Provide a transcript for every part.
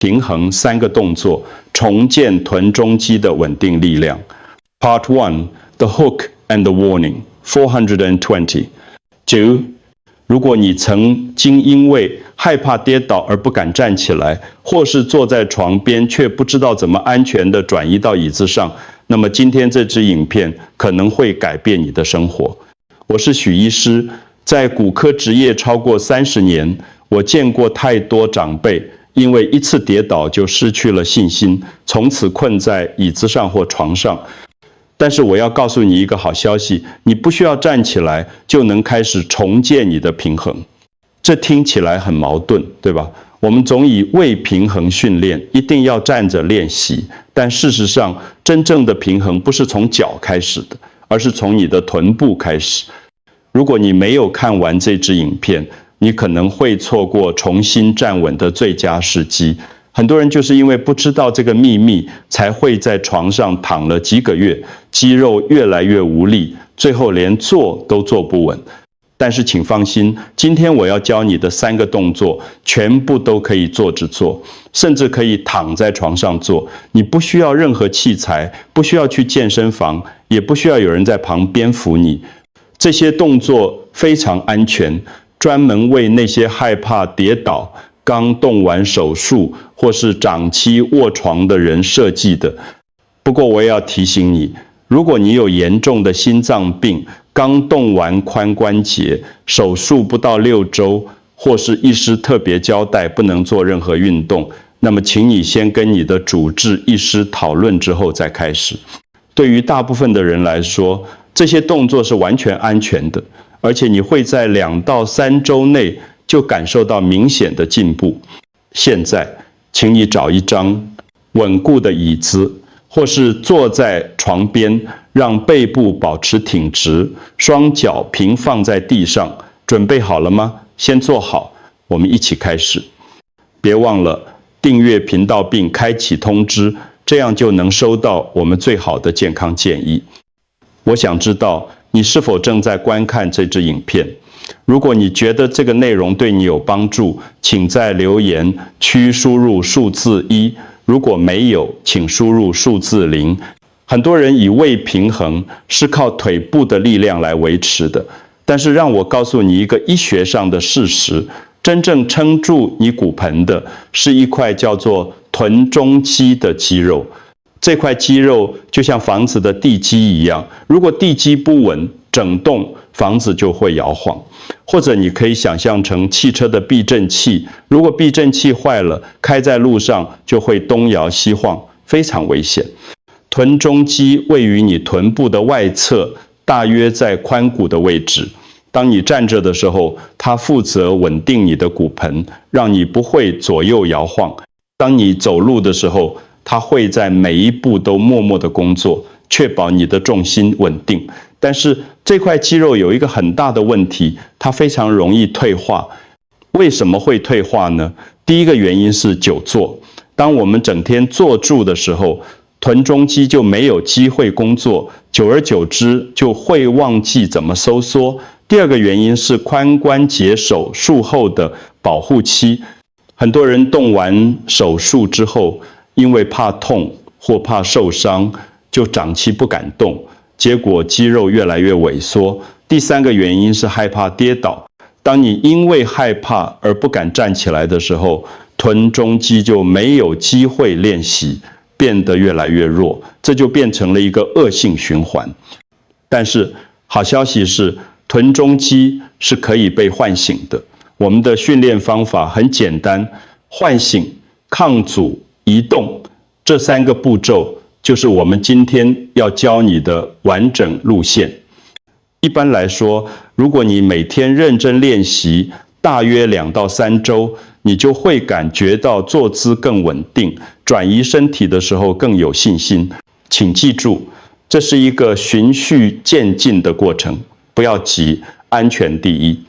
平衡3个动作，重建臀中肌的稳定力量。Part 1 The Hook and the Warning 420 9. 如果你曾经因为害怕跌倒而不敢站起来，或是坐在床边却不知道怎么安全地转移到椅子上，那么今天这支影片可能会改变你的生活。我是许医师，在骨科职业超过30年，我见过太多长辈因为一次跌倒就失去了信心，从此困在椅子上或床上。但是我要告诉你一个好消息，你不需要站起来就能开始重建你的平衡。这听起来很矛盾，对吧？我们总以为平衡训练一定要站着练习，但事实上，真正的平衡不是从脚开始的，而是从你的臀部开始。如果你没有看完这支影片，你可能会错过重新站稳的最佳时机。很多人就是因为不知道这个秘密，才会在床上躺了几个月，肌肉越来越无力，最后连坐都坐不稳。但是请放心，今天我要教你的3个动作，全部都可以坐着做，甚至可以躺在床上做。你不需要任何器材，不需要去健身房，也不需要有人在旁边扶你。这些动作非常安全，专门为那些害怕跌倒、刚动完手术或是长期卧床的人设计的。不过我也要提醒你，如果你有严重的心脏病，刚动完髋关节，手术不到6周，或是医师特别交代不能做任何运动，那么请你先跟你的主治医师讨论之后再开始。对于大部分的人来说，这些动作是完全安全的，而且你会在2到3周内就感受到明显的进步。现在，请你找一张稳固的椅子，或是坐在床边，让背部保持挺直，双脚平放在地上。准备好了吗？先坐好，我们一起开始。别忘了订阅频道并开启通知，这样就能收到我们最好的健康建议。我想知道你是否正在观看这支影片。如果你觉得这个内容对你有帮助，请在留言区输入数字1，如果没有，请输入数字0。很多人以为平衡是靠腿部的力量来维持的，但是让我告诉你一个医学上的事实，真正撑住你骨盆的是一块叫做臀中肌的肌肉。这块肌肉就像房子的地基一样，如果地基不稳，整栋房子就会摇晃。或者你可以想象成汽车的避震器，如果避震器坏了，开在路上就会东摇西晃，非常危险。臀中肌位于你臀部的外侧，大约在髋骨的位置。当你站着的时候，它负责稳定你的骨盆，让你不会左右摇晃。当你走路的时候，它会在每一步都默默的工作，确保你的重心稳定。但是这块肌肉有一个很大的问题，它非常容易退化。为什么会退化呢？第一个原因是久坐。当我们整天坐住的时候，臀中肌就没有机会工作，久而久之就会忘记怎么收缩。第二个原因是髋关节手术后的保护期。很多人动完手术之后，因为怕痛或怕受伤，就长期不敢动，结果肌肉越来越萎缩。第3个原因是害怕跌倒。当你因为害怕而不敢站起来的时候，臀中肌就没有机会练习，变得越来越弱，这就变成了一个恶性循环。但是好消息是，臀中肌是可以被唤醒的。我们的训练方法很简单，唤醒、抗阻、移动，这3个步骤就是我们今天要教你的完整路线。一般来说，如果你每天认真练习，大约2到3周，你就会感觉到坐姿更稳定，转移身体的时候更有信心。请记住，这是一个循序渐进的过程，不要急，安全第一。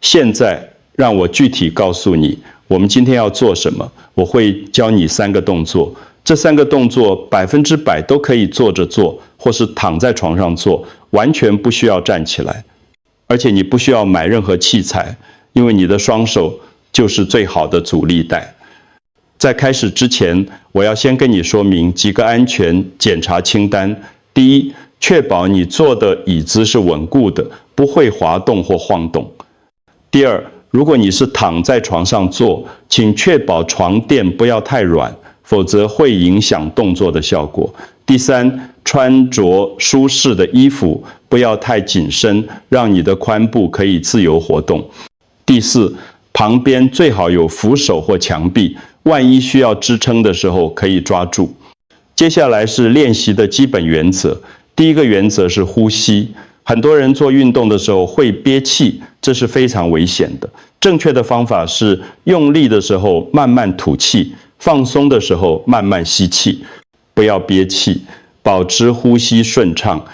现在让我具体告诉你，我们今天要做什么。我会教你3个动作，这3个动作100%都可以坐着做，或是躺在床上做，完全不需要站起来。而且你不需要买任何器材，因为你的双手就是最好的阻力带。在开始之前，我要先跟你说明几个安全检查清单。第一，确保你坐的椅子是稳固的，不会滑动或晃动。第二，如果你是躺在床上做，请确保床垫不要太软，否则会影响动作的效果。第三，穿着舒适的衣服，不要太紧身，让你的髋部可以自由活动。第四，旁边最好有扶手或墙壁，万一需要支撑的时候可以抓住。接下来是练习的基本原则。第一个原则是呼吸。很多人做运动的时候会憋气，这是非常危险的。正确的方法是用力的时候慢慢吐气，放松的时候慢慢吸气，不要憋气，保持呼吸顺畅。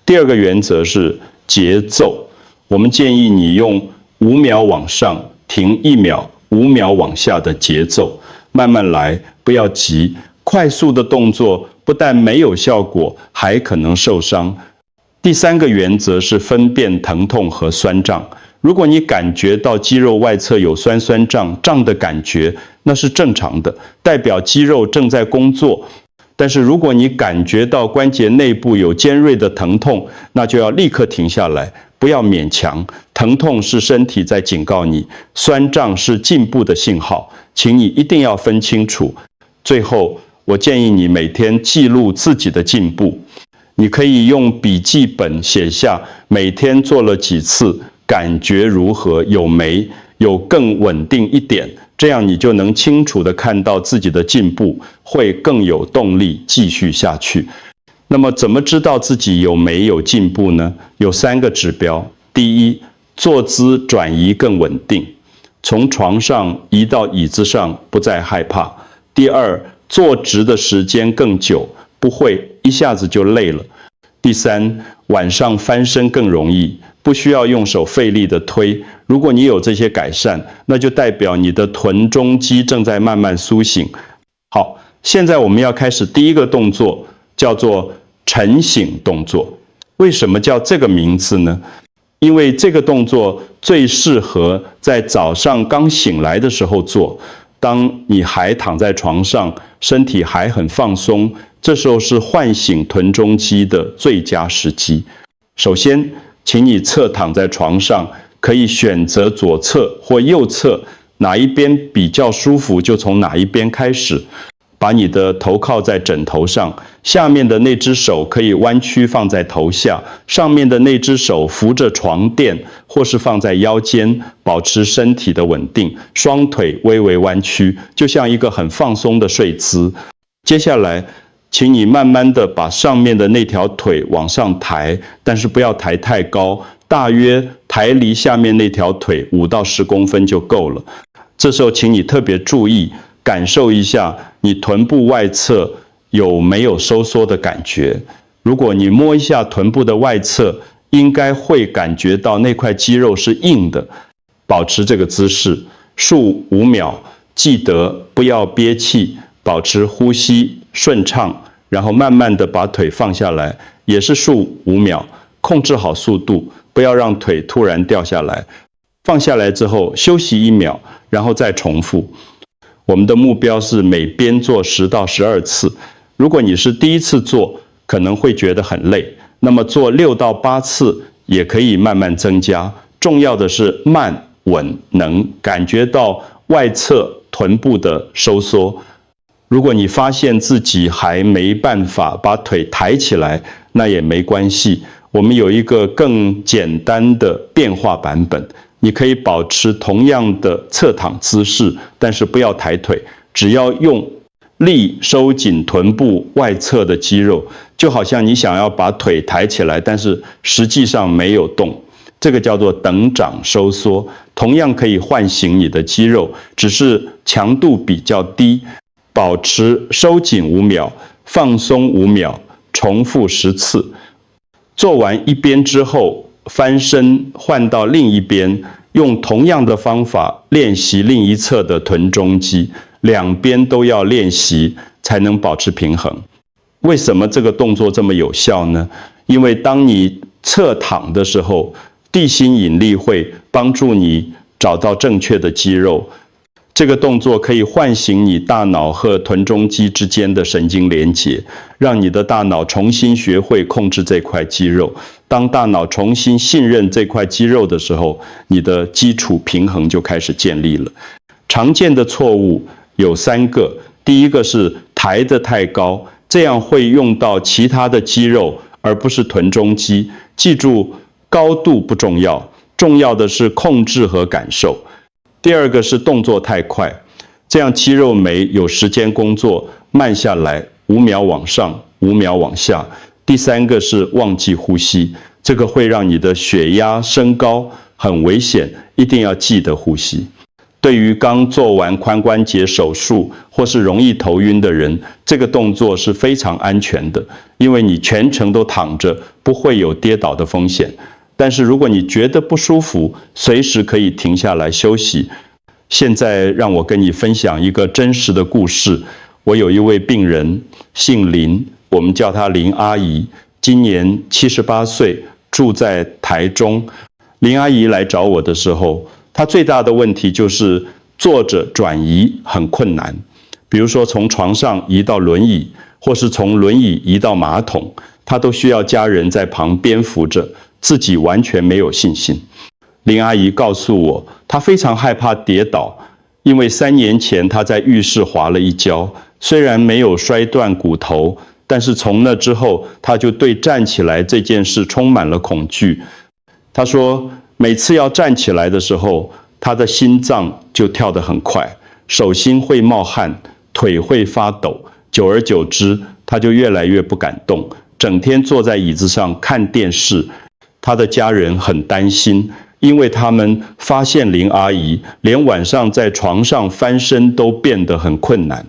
第二个原则是节奏。我们建议你用5秒往上，停1秒，5秒往下的节奏，慢慢来，不要急。快速的动作不但没有效果，还可能受伤。第三个原则是分辨疼痛和酸胀。如果你感觉到肌肉外侧有酸胀的感觉，那是正常的，代表肌肉正在工作。但是如果你感觉到关节内部有尖锐的疼痛，那就要立刻停下来，不要勉强。疼痛是身体在警告你，酸胀是进步的信号，请你一定要分清楚。最后，我建议你每天记录自己的进步。你可以用笔记本写下每天做了几次，感觉如何，有没有更稳定一点，这样你就能清楚地看到自己的进步，会更有动力继续下去。那么怎么知道自己有没有进步呢？有3个指标。第一，坐姿转移更稳定，从床上移到椅子上不再害怕。第二，坐直的时间更久，不会一下子就累了。第三，晚上翻身更容易，不需要用手费力的推。如果你有这些改善，那就代表你的臀中肌正在慢慢苏醒。好，现在我们要开始第一个动作，叫做晨醒动作。为什么叫这个名字呢？因为这个动作最适合在早上刚醒来的时候做。当你还躺在床上，身体还很放松，这时候是唤醒臀中肌的最佳时机。首先，请你侧躺在床上，可以选择左侧或右侧，哪一边比较舒服就从哪一边开始。把你的头靠在枕头上，下面的那只手可以弯曲放在头下，上面的那只手扶着床垫或是放在腰间，保持身体的稳定，双腿微微弯曲，就像一个很放松的睡姿。接下来，请你慢慢的把上面的那条腿往上抬，但是不要抬太高，大约抬离下面那条腿5到10公分就够了。这时候，请你特别注意，感受一下你臀部外侧有没有收缩的感觉。如果你摸一下臀部的外侧，应该会感觉到那块肌肉是硬的。保持这个姿势，数5秒，记得不要憋气，保持呼吸顺畅，然后慢慢的把腿放下来，也是数5秒，控制好速度，不要让腿突然掉下来。放下来之后休息1秒，然后再重复。我们的目标是每边做10到12次。如果你是第一次做，可能会觉得很累，那么做6到8次也可以慢慢增加。重要的是慢、稳、能感觉到外侧臀部的收缩。如果你发现自己还没办法把腿抬起来，那也没关系。我们有一个更简单的变化版本。你可以保持同样的侧躺姿势，但是不要抬腿，只要用力收紧臀部外侧的肌肉，就好像你想要把腿抬起来，但是实际上没有动。这个叫做等掌收缩，同样可以唤醒你的肌肉，只是强度比较低。保持收紧5秒，放松5秒，重复10次。做完一边之后，翻身换到另一边，用同样的方法练习另一侧的臀中肌，两边都要练习才能保持平衡。为什么这个动作这么有效呢？因为当你侧躺的时候，地心引力会帮助你找到正确的肌肉。这个动作可以唤醒你大脑和臀中肌之间的神经连结，让你的大脑重新学会控制这块肌肉。当大脑重新信任这块肌肉的时候，你的基础平衡就开始建立了。常见的错误有3个，第一个是抬得太高，这样会用到其他的肌肉，而不是臀中肌。记住，高度不重要，重要的是控制和感受。第二个是动作太快，这样肌肉没有时间工作，慢下来，5秒往上，5秒往下。第3个是忘记呼吸，这个会让你的血压升高，很危险，一定要记得呼吸。对于刚做完髋关节手术或是容易头晕的人，这个动作是非常安全的，因为你全程都躺着，不会有跌倒的风险。但是如果你觉得不舒服，随时可以停下来休息。现在让我跟你分享一个真实的故事。我有一位病人，姓林，我们叫她林阿姨，今年78岁，住在台中。林阿姨来找我的时候，她最大的问题就是坐着转移很困难，比如说从床上移到轮椅，或是从轮椅移到马桶，她都需要家人在旁边扶着，自己完全没有信心。林阿姨告诉我，她非常害怕跌倒，因为3年前她在浴室滑了一跤，虽然没有摔断骨头，但是从那之后，她就对站起来这件事充满了恐惧。她说，每次要站起来的时候，她的心脏就跳得很快，手心会冒汗，腿会发抖，久而久之，她就越来越不敢动，整天坐在椅子上看电视。她的家人很担心，因为他们发现林阿姨连晚上在床上翻身都变得很困难。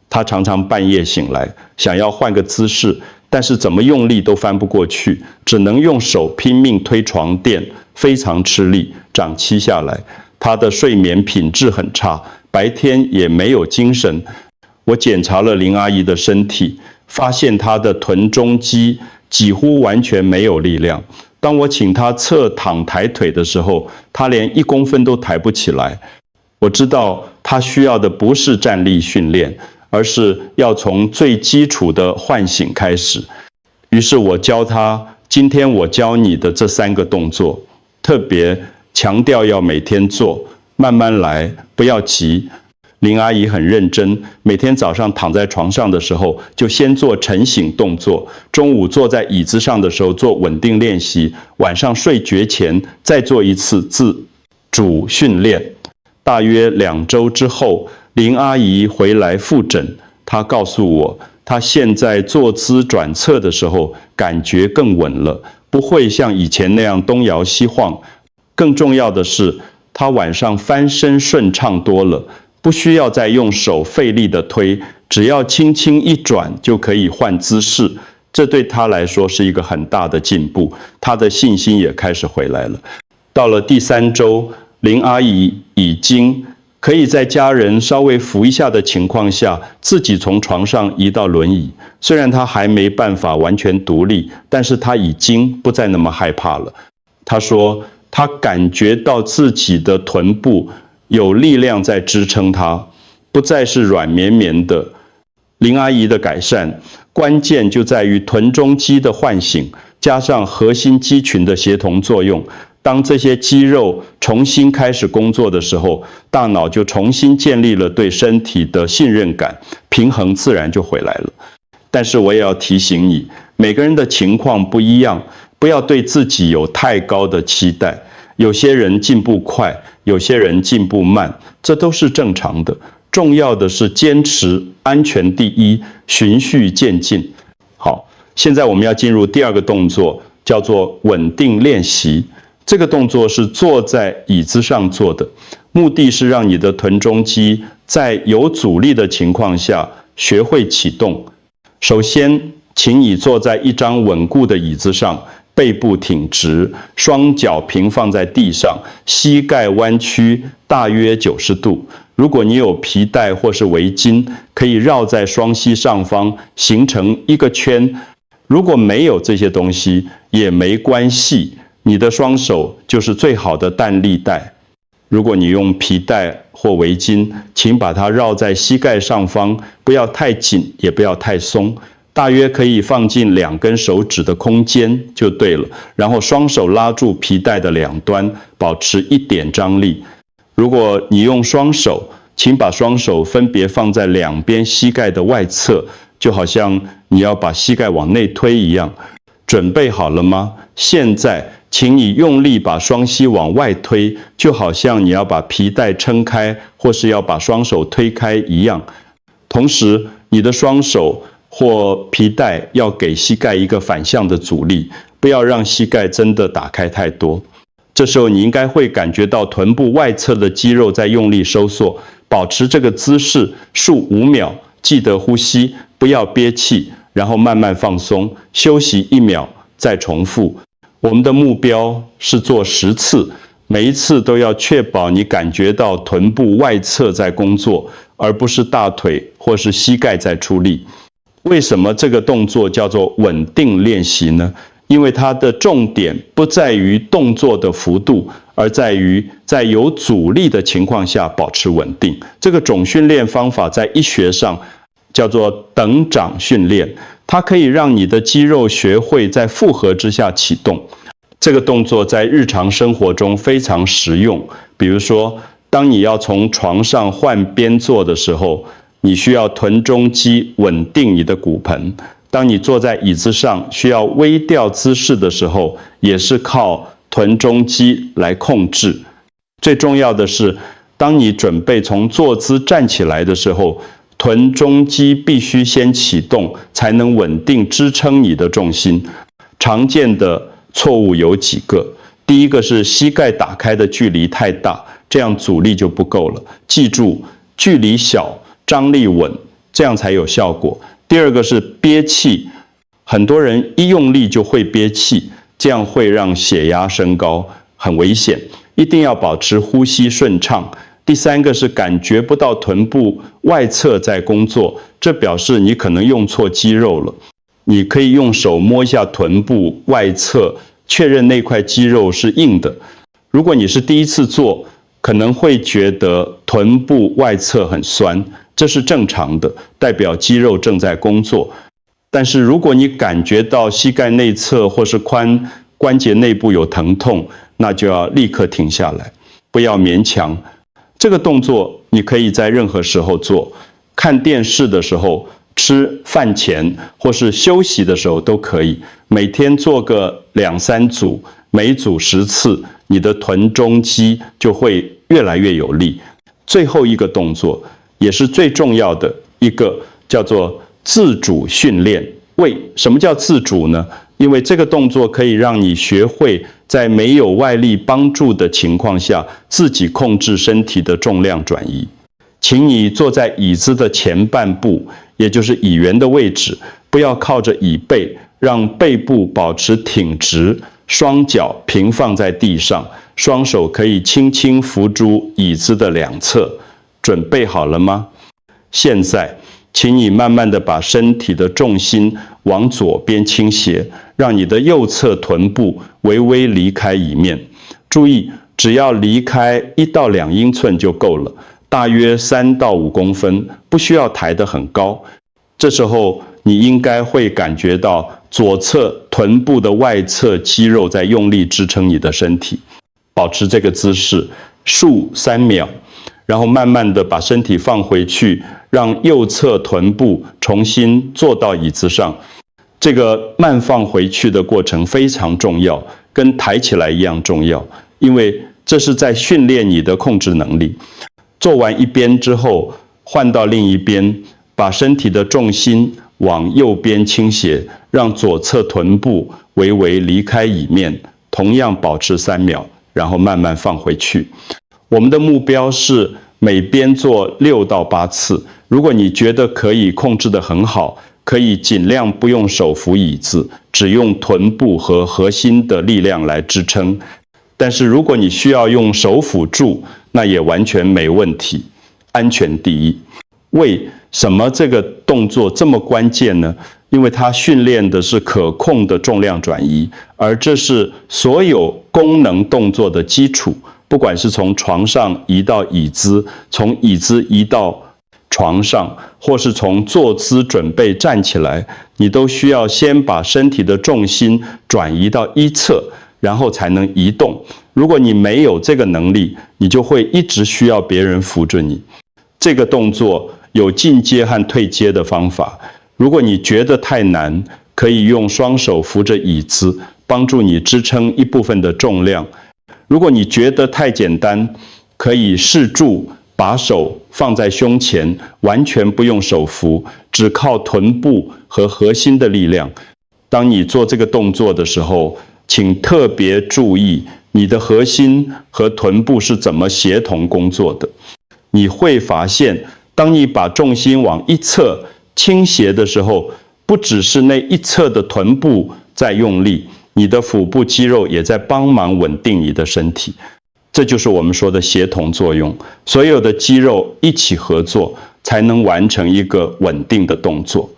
她常常半夜醒来，想要换个姿势，但是怎么用力都翻不过去，只能用手拼命推床垫，非常吃力，长期下来，她的睡眠品质很差，白天也没有精神。我检查了林阿姨的身体，发现她的臀中肌几乎完全没有力量。当我请她侧躺抬腿的时候，她连1公分都抬不起来。我知道她需要的不是站立训练，而是要从最基础的唤醒开始。于是我教她，今天我教你的这3个动作，特别强调要每天做，慢慢来，不要急。林阿姨很认真，每天早上躺在床上的时候，就先做晨醒动作；中午坐在椅子上的时候做稳定练习；晚上睡觉前再做一次自主训练。大约2周之后，林阿姨回来复诊，她告诉我，她现在坐姿转侧的时候感觉更稳了，不会像以前那样东摇西晃。更重要的是，她晚上翻身顺畅多了，不需要再用手费力的推，只要轻轻一转就可以换姿势。这对她来说是一个很大的进步，她的信心也开始回来了。到了第3周，林阿姨已经可以在家人稍微扶一下的情况下，自己从床上移到轮椅。虽然她还没办法完全独立，但是她已经不再那么害怕了。她说，她感觉到自己的臀部有力量在支撑她，不再是软绵绵的。林阿姨的改善，关键就在于臀中肌的唤醒，加上核心肌群的协同作用。当这些肌肉重新开始工作的时候，大脑就重新建立了对身体的信任感，平衡自然就回来了。但是我也要提醒你，每个人的情况不一样，不要对自己有太高的期待。有些人进步快，有些人进步慢，这都是正常的。重要的是坚持，安全第一，循序渐进。好，现在我们要进入第2个动作，叫做稳定练习。这个动作是坐在椅子上做的，目的是让你的臀中肌在有阻力的情况下学会启动。首先，请你坐在一张稳固的椅子上，背部挺直，双脚平放在地上，膝盖弯曲大约90度。如果你有皮带或是围巾，可以绕在双膝上方形成一个圈。如果没有这些东西也没关系，你的双手就是最好的弹力带。如果你用皮带或围巾，请把它绕在膝盖上方，不要太紧，也不要太松，大约可以放进2根手指的空间就对了。然后双手拉住皮带的2端，保持一点张力。如果你用双手，请把双手分别放在2边膝盖的外侧，就好像你要把膝盖往内推一样。准备好了吗？现在，请你用力把双膝往外推，就好像你要把皮带撑开，或是要把双手推开一样。同时，你的双手或皮带要给膝盖一个反向的阻力，不要让膝盖真的打开太多。这时候你应该会感觉到臀部外侧的肌肉在用力收缩，保持这个姿势数5秒，记得呼吸，不要憋气，然后慢慢放松，休息1秒，再重复。我们的目标是做10次，每一次都要确保你感觉到臀部外侧在工作，而不是大腿或是膝盖在出力。为什么这个动作叫做稳定练习呢？因为它的重点不在于动作的幅度，而在于在有阻力的情况下保持稳定。这个种训练方法在医学上叫做等长训练，它可以让你的肌肉学会在负荷之下启动。这个动作在日常生活中非常实用，比如说，当你要从床上换边坐的时候，你需要臀中肌稳定你的骨盆。当你坐在椅子上需要微调姿势的时候，也是靠臀中肌来控制。最重要的是，当你准备从坐姿站起来的时候，臀中肌必须先启动，才能稳定支撑你的重心。常见的错误有几个，第一个是膝盖打开的距离太大，这样阻力就不够了。记住，距离小，张力稳，这样才有效果。第二个是憋气，很多人一用力就会憋气，这样会让血压升高，很危险，一定要保持呼吸顺畅。第三个是感觉不到臀部外侧在工作，这表示你可能用错肌肉了。你可以用手摸一下臀部外侧，确认那块肌肉是硬的。如果你是第一次做，可能会觉得臀部外侧很酸，这是正常的，代表肌肉正在工作。但是如果你感觉到膝盖内侧或是关节内部有疼痛，那就要立刻停下来，不要勉强。这个动作你可以在任何时候做，看电视的时候、吃饭前或是休息的时候都可以。每天做个2-3组，每组10次，你的臀中肌就会越来越有力。最后一个动作也是最重要的一个，叫做自主训练。什么叫自主呢？因为这个动作可以让你学会在没有外力帮助的情况下，自己控制身体的重量转移。请你坐在椅子的前半部，也就是椅缘的位置，不要靠着椅背，让背部保持挺直，双脚平放在地上，双手可以轻轻扶住椅子的2侧。准备好了吗？现在，请你慢慢的把身体的重心往左边倾斜，让你的右侧臀部微微离开椅面。注意，只要离开1到2英寸就够了，大约3到5公分，不需要抬得很高。这时候，你应该会感觉到左侧臀部的外侧肌肉在用力支撑你的身体。保持这个姿势，数3秒。然后慢慢的把身体放回去，让右侧臀部重新坐到椅子上。这个慢放回去的过程非常重要，跟抬起来一样重要，因为这是在训练你的控制能力。做完一边之后，换到另一边，把身体的重心往右边倾斜，让左侧臀部微微离开椅面，同样保持3秒，然后慢慢放回去。我们的目标是每边做6到8次。如果你觉得可以控制得很好，可以尽量不用手扶椅子，只用臀部和核心的力量来支撑。但是如果你需要用手辅助，那也完全没问题。安全第一。为什么这个动作这么关键呢？因为它训练的是可控的重量转移，而这是所有功能动作的基础。不管是从床上移到椅子，从椅子移到床上，或是从坐姿准备站起来，你都需要先把身体的重心转移到一侧，然后才能移动。如果你没有这个能力，你就会一直需要别人扶着你。这个动作有进阶和退阶的方法。如果你觉得太难，可以用双手扶着椅子，帮助你支撑一部分的重量。如果你觉得太简单，可以试住把手放在胸前，完全不用手扶，只靠臀部和核心的力量。当你做这个动作的时候，请特别注意你的核心和臀部是怎么协同工作的。你会发现，当你把重心往一侧倾斜的时候，不只是那一侧的臀部在用力，你的腹部肌肉也在帮忙稳定你的身体。这就是我们说的协同作用，所有的肌肉一起合作，才能完成一个稳定的动作。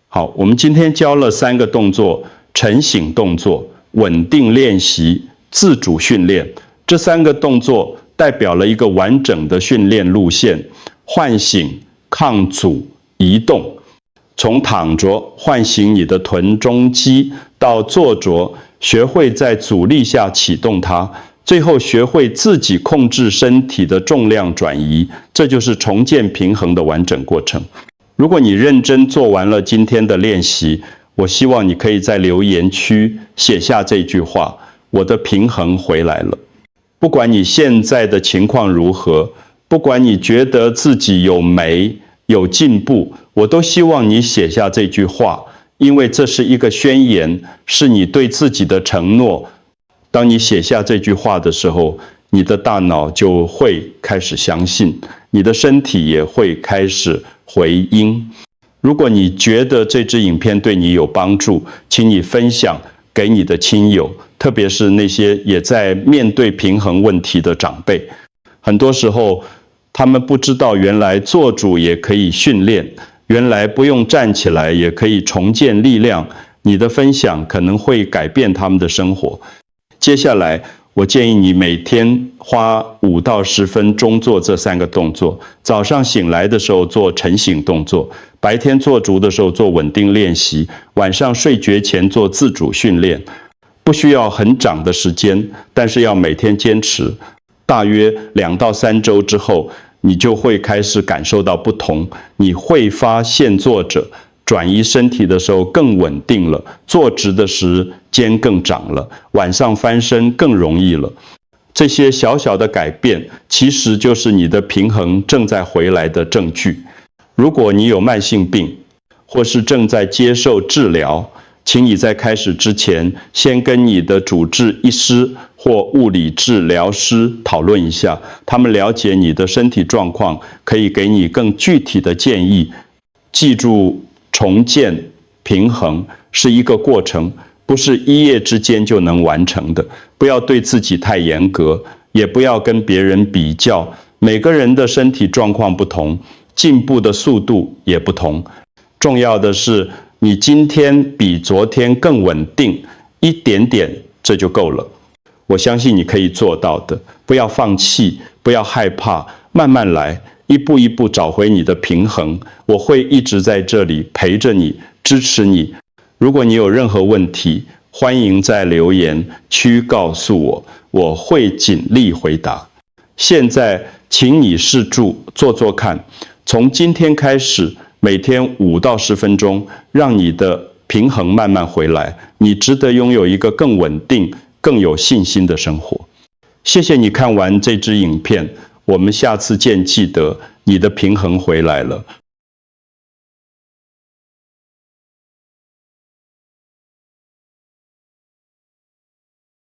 好，我们今天教了3个动作：晨醒动作、稳定练习、自主训练。这3个动作代表了一个完整的训练路线：唤醒、抗阻、移动。从躺着唤醒你的臀中肌，到坐着学会在阻力下启动它，最后学会自己控制身体的重量转移，这就是重建平衡的完整过程。如果你认真做完了今天的练习，我希望你可以在留言区写下这句话：我的平衡回来了。不管你现在的情况如何，不管你觉得自己有进步，我都希望你写下这句话，因为这是一个宣言，是你对自己的承诺。当你写下这句话的时候，你的大脑就会开始相信，你的身体也会开始回应。如果你觉得这支影片对你有帮助，请你分享给你的亲友，特别是那些也在面对平衡问题的长辈。很多时候他们不知道原来做主也可以训练，原来不用站起来也可以重建力量。你的分享可能会改变他们的生活。接下来我建议你每天花5到10分钟做这3个动作。早上醒来的时候做晨醒动作，白天做足的时候做稳定练习，晚上睡觉前做自主训练。不需要很长的时间，但是要每天坚持。大约2到3周之后，你就会开始感受到不同。你会发现坐着转移身体的时候更稳定了，坐直的时间更长了，晚上翻身更容易了。这些小小的改变，其实就是你的平衡正在回来的证据。如果你有慢性病，或是正在接受治疗，请你在开始之前，先跟你的主治医师或物理治疗师讨论一下，他们了解你的身体状况，可以给你更具体的建议。记住，重建平衡是一个过程，不是一夜之间就能完成的。不要对自己太严格，也不要跟别人比较。每个人的身体状况不同，进步的速度也不同。重要的是，你今天比昨天更稳定一点点，这就够了。我相信你可以做到的。不要放弃，不要害怕，慢慢来，一步一步找回你的平衡。我会一直在这里陪着你，支持你。如果你有任何问题，欢迎在留言区告诉我，我会尽力回答。现在，请你试住做做看，从今天开始，每天5到10分钟，让你的平衡慢慢回来。你值得拥有一个更稳定、更有信心的生活。谢谢你看完这支影片，我们下次见。记得你的平衡回来了。